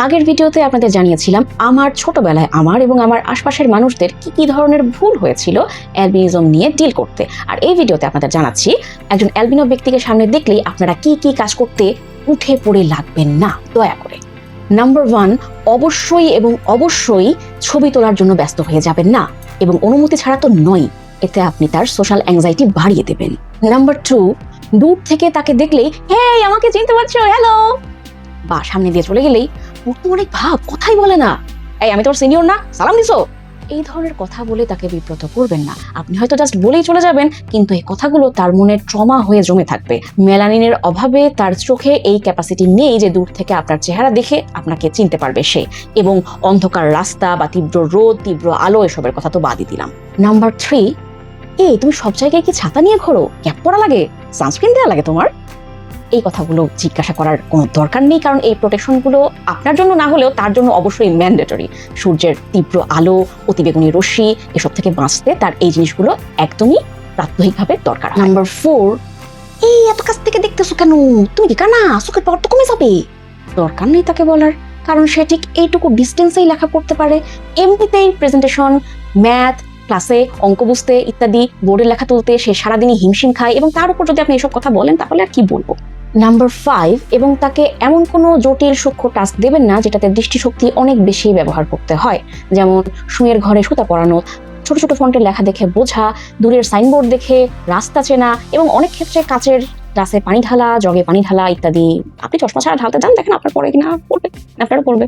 আগের ভিডিওতে আপনাদের জানিয়েছিলাম আমার ছোটবেলায় আমার এবং আমার আশপাশের মানুষদের কি কি ধরনের ভুল হয়েছিল অ্যালবিনিজম নিয়ে ডিল করতে। আর এই ভিডিওতে আপনাদের জানাচ্ছি একজন অ্যালবিনো ব্যক্তিকে সামনে দেখলেই আপনারা কি কি কাজ করতে উঠে পড়ে লাগবেন না দয়া করে। নাম্বার 1, অবশ্যই এবং অবশ্যই ছবি তোলার জন্য ব্যস্ত হয়ে যাবেন না, এবং অনুমতি ছাড়া তো নয়, এতে আপনি তার সোশ্যাল অ্যাংজাইটি বাড়িয়ে দেবেন। নাম্বার 2, দূর থেকে তাকে দেখলেই হেই আমাকে চিনতে পারছো, হ্যালো, বা সামনে দিয়ে চলে গেলেই ওর তো অনেক ভাব, কথাই বলে না, এই আমি তোর সিনিয়র না, সালাম দিছো, এই ধরনের কথা বলে তাকে বিব্রত করবেন না। আপনি হয়তো জাস্ট বলেই চলে যাবেন, কিন্তু এই কথাগুলো তার মনে ট্রমা হয়ে জমে থাকবে। মেলানিনের অভাবে তার চোখে এই ক্যাপাসিটি নেই যে দূর থেকে আপনার চেহারা দেখে আপনাকে চিনতে পারবে সে, এবং অন্ধকার রাস্তা বা তীব্র রোদ, তীব্র আলো, এসবের কথা তো বাদই দিলাম। নাম্বার 3, এই তুমি সব জায়গায় কি ছাতা নিয়ে ঘোরো, ক্যাপ পরা লাগে, সানস্ক্রিন দেওয়া লাগে তোমার? এই কথাগুলো জিজ্ঞাসা করার কোনো দরকার নেই, কারণ এই প্রোটেকশনগুলো আপনার জন্য না হলেও তার জন্য অবশ্যই ম্যান্ডেটরি। সূর্যের তীব্র আলো, অতিবেগুনি রশ্মি, এসব থেকে বাঁচতে তার এই জিনিসগুলো একদমই প্রাত্যহিকভাবে দরকার। নাম্বার 4, এই এত কাছ থেকে দেখতেছো কেন, তুমি কি কানা, চোখের পাওয়ার তো কমে যাবে। দরকার নেই তাকে বলার, কারণ সে ঠিক এইটুকু ডিস্টেন্সেই লেখা করতে পারে। এমনিতেই প্রেজেন্টেশন, ম্যাথ ক্লাসে, অঙ্ক বুঝতে ইত্যাদি বোর্ডে লেখা তুলতে সে সারাদিনই হিমশিম খায়, এবং তার উপর যদি আপনি এসব কথা বলেন তাহলে আর কি বলবো। নাম্বার 5, এবং তাকে এমন কোনো জটিল সূক্ষ্ম টাস্ক দেবেন না যেটাতে দৃষ্টিশক্তি অনেক বেশি ব্যবহার করতে হয়, যেমন শুয়ের ঘরে সুতা পরানো, ছোট ছোট ফন্টের লেখা দেখে বোঝা, দূরের সাইনবোর্ড দেখে রাস্তা চেনা, এবং অনেক ক্ষেত্রে কাচের গ্লাসে পানি ঢালা, জগে পানি ঢালা ইত্যাদি। আপনি চশমা ছাড়া ঢালতে যান, দেখেন আপনার পরে কিনা, পড়বে, আপনারও পড়বে।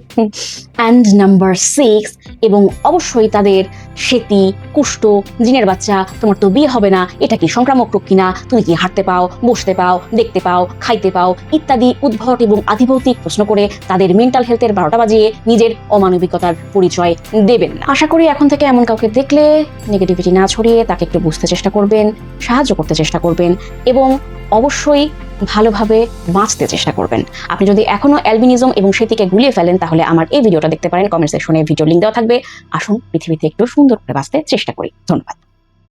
অ্যান্ড নাম্বার 6, এবং অবশ্যই তাদের সেতি, কুষ্ঠ, জিনের বাচ্চা, তোমার তো বিয়ে হবে না, এটা কি সংক্রামক রোগ কিনা, তুমি কি হাঁটতে পাও, বসতে পাও, দেখতে পাও, খাইতে পাও ইত্যাদি উদ্ভট এবং আধিভৌতিক প্রশ্ন করে তাদের মেন্টাল হেলথের 12টা বাজিয়ে নিজের অমানবিকতার পরিচয় দেবেন না। আশা করি এখন থেকে এমন কাউকে দেখলে নেগেটিভিটি না ছড়িয়ে তাকে একটু বুঝতে চেষ্টা করবেন, সাহায্য করতে চেষ্টা করবেন, এবং অবশ্যই ভালোভাবে বাঁচতে চেষ্টা করবেন। আপনি যদি এখনো অ্যালবিনিজম এবং সেটিকে গুলিয়ে ফেলেন তাহলে আমার এই ভিডিওটা দেখতে পারেন, কমেন্ট সেকশনে ভিডিও লিঙ্ক দেওয়া থাকবে। আসুন পৃথিবীতে একটু সুন্দর করে বাঁচতে চেষ্টা করি। ধন্যবাদ।